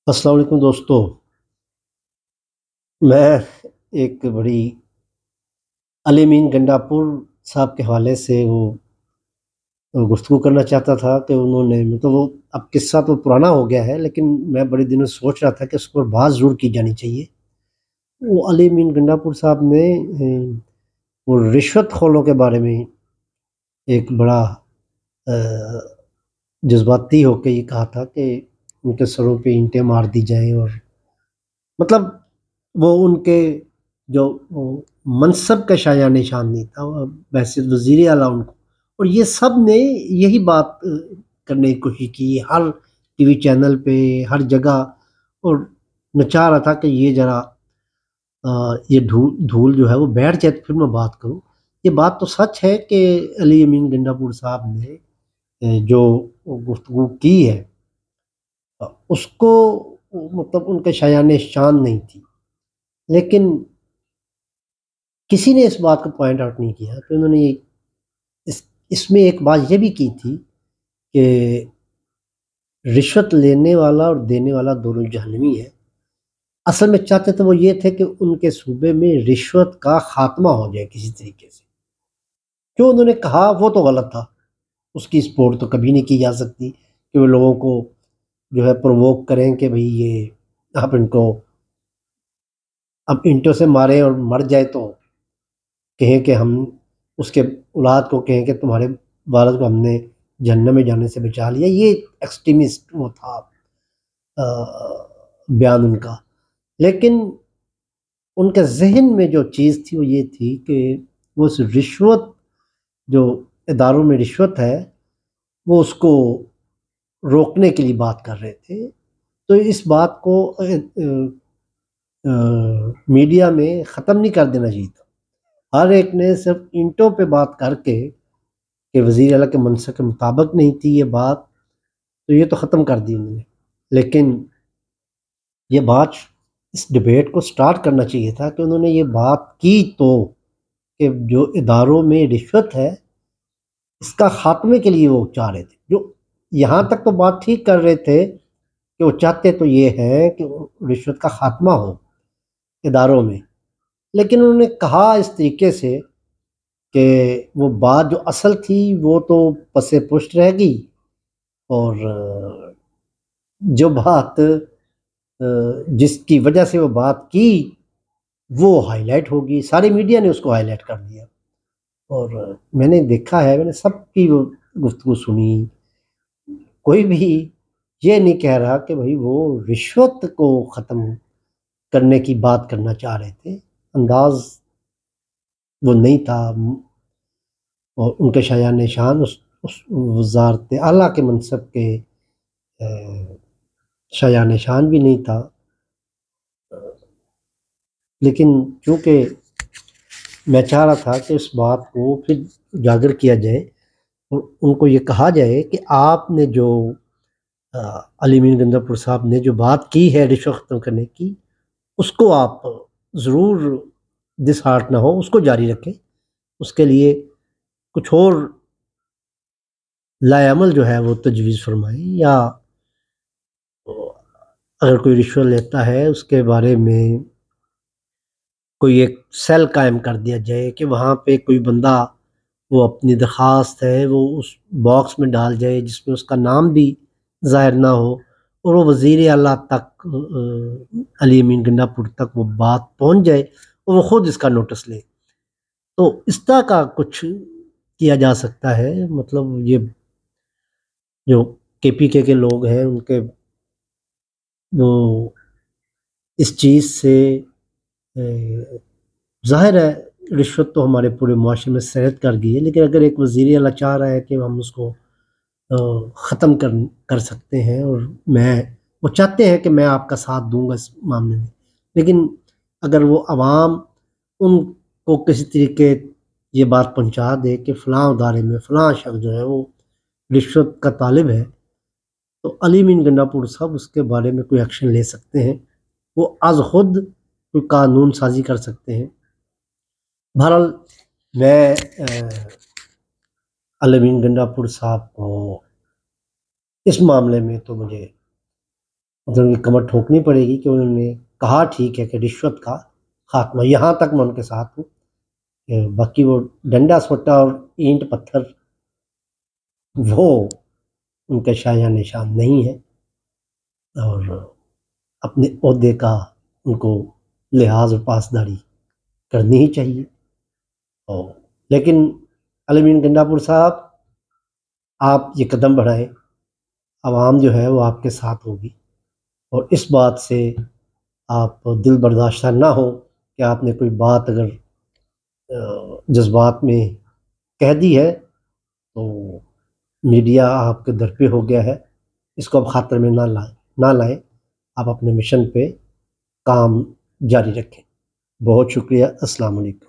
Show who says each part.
Speaker 1: السلام علیکم دوستو، میں ایک بڑی علی امین گنڈاپور صاحب کے حوالے سے وہ گفتگو کرنا چاہتا تھا کہ انہوں نے مطلب وہ اب قصہ تو پرانا ہو گیا ہے، لیکن میں بڑے دنوں سے سوچ رہا تھا کہ اس پر بات ضرور کی جانی چاہیے۔ وہ علی امین گنڈاپور صاحب نے وہ رشوت خوروں کے بارے میں ایک بڑا جذباتی ہو کے یہ کہا تھا کہ ان کے سروں پہ اینٹیں مار دی جائیں، اور مطلب وہ ان کے جو منصب کا شایہ نشان نہیں تھا، وہ بحیثیت وزیر اعلیٰ ان کو، اور یہ سب نے یہی بات کرنے کی کوشش کی ہر ٹی وی چینل پہ، ہر جگہ، اور میں چاہ رہا تھا کہ یہ ذرا یہ دھول جو ہے وہ بیٹھ جائے تو پھر میں بات کروں۔ یہ بات تو سچ ہے کہ علی امین گنڈاپور صاحب نے جو گفتگو کی ہے اس کو مطلب ان کے شایان شان نہیں تھی، لیکن کسی نے اس بات کو پوائنٹ آؤٹ نہیں کیا کہ انہوں نے اس میں ایک بات یہ بھی کی تھی کہ رشوت لینے والا اور دینے والا دونوں جہنمی ہے۔ اصل میں چاہتے تو وہ یہ تھے کہ ان کے صوبے میں رشوت کا خاتمہ ہو جائے کسی طریقے سے۔ جو انہوں نے کہا وہ تو غلط تھا، اس کی سپورٹ تو کبھی نہیں کی جا سکتی کہ وہ لوگوں کو جو ہے پرووک کریں کہ بھئی یہ آپ ان کو اب اینٹوں سے ماریں اور مر جائے تو کہیں کہ ہم اس کے اولاد کو کہیں کہ تمہارے والد کو ہم نے جہنم میں جانے سے بچا لیا۔ یہ ایکسٹریمسٹ وہ تھا بیان ان کا، لیکن ان کے ذہن میں جو چیز تھی وہ یہ تھی کہ وہ اس رشوت جو اداروں میں رشوت ہے وہ اس کو روکنے کے لیے بات کر رہے تھے۔ تو اس بات کو میڈیا میں ختم نہیں کر دینا چاہیے تھا۔ ہر ایک نے صرف اینٹوں پہ بات کر کے کہ وزیر اعلیٰ کے منصب کے مطابق نہیں تھی یہ بات، تو یہ تو ختم کر دی انہوں نے، لیکن یہ بات اس ڈبیٹ کو سٹارٹ کرنا چاہیے تھا کہ انہوں نے یہ بات کی تو کہ جو اداروں میں رشوت ہے اس کا خاتمے کے لیے وہ چاہ رہے تھے۔ جو یہاں تک تو بات ٹھیک کر رہے تھے کہ وہ چاہتے تو یہ ہے کہ رشوت کا خاتمہ ہو اداروں میں، لیکن انہوں نے کہا اس طریقے سے کہ وہ بات جو اصل تھی وہ تو پس پشت رہ گئی، اور جو بات جس کی وجہ سے وہ بات کی وہ ہائی لائٹ ہوگی، ساری میڈیا نے اس کو ہائی لائٹ کر دیا۔ اور میں نے دیکھا ہے، میں نے سب کی وہ گفتگو سنی، کوئی بھی یہ نہیں کہہ رہا کہ بھئی وہ رشوت کو ختم کرنے کی بات کرنا چاہ رہے تھے، انداز وہ نہیں تھا، اور ان کے شایان نشان اس وزارت اعلیٰ کے منصب کے شایان نشان بھی نہیں تھا۔ لیکن چونکہ میں چاہ رہا تھا کہ اس بات کو پھر اجاگر کیا جائے اور ان کو یہ کہا جائے کہ آپ نے جو علی امین گنڈاپور صاحب نے جو بات کی ہے رشوت ختم کرنے کی، اس کو آپ ضرور دس ہارٹ نہ ہو، اس کو جاری رکھیں، اس کے لیے کچھ اور لائے عمل جو ہے وہ تجویز فرمائیں، یا اگر کوئی رشوت لیتا ہے اس کے بارے میں کوئی ایک سیل قائم کر دیا جائے کہ وہاں پہ کوئی بندہ وہ اپنی درخواست ہے وہ اس باکس میں ڈال جائے جس میں اس کا نام بھی ظاہر نہ ہو، اور وہ وزیر اعلیٰ تک علی امین گنڈاپور تک وہ بات پہنچ جائے اور وہ خود اس کا نوٹس لے، تو اس طرح کا کچھ کیا جا سکتا ہے۔ مطلب یہ جو کے پی کے لوگ ہیں ان کے وہ اس چیز سے ظاہر ہے رشوت تو ہمارے پورے معاشرے میں صحت کر گئی ہے، لیکن اگر ایک وزیر اعلیٰ چاہ رہا ہے کہ ہم اس کو ختم کر سکتے ہیں، اور وہ چاہتے ہیں کہ میں آپ کا ساتھ دوں گا اس معاملے میں، لیکن اگر وہ عوام ان کو کسی طریقے یہ بات پہنچا دے کہ فلاں ادارے میں فلاں شخص جو ہے وہ رشوت کا طالب ہے، تو علی امین گنڈاپور صاحب اس کے بارے میں کوئی ایکشن لے سکتے ہیں، وہ از خود کوئی قانون سازی کر سکتے ہیں۔ بہرحال میں علی امین گنڈاپور صاحب کو اس معاملے میں تو مجھے ادھر ان کی کمر ٹھوکنی پڑے گی کہ انہوں نے کہا ٹھیک ہے کہ رشوت کا خاتمہ، یہاں تک میں ان کے ساتھ ہوں، کہ باقی وہ ڈنڈا سوٹا اور اینٹ پتھر وہ ان کا شایان نشان نہیں ہے، اور اپنے عہدے کا ان کو لحاظ اور پاسداری کرنی ہی چاہیے۔ اور لیکن علوین گنڈا پور صاحب، آپ یہ قدم بڑھائیں، عوام جو ہے وہ آپ کے ساتھ ہوگی، اور اس بات سے آپ دل برداشتہ نہ ہو کہ آپ نے کوئی بات اگر جذبات میں کہہ دی ہے تو میڈیا آپ کے در پہ ہو گیا ہے، اس کو اب خاطر میں نہ لائیں، آپ اپنے مشن پہ کام جاری رکھیں۔ بہت شکریہ، السلام علیکم۔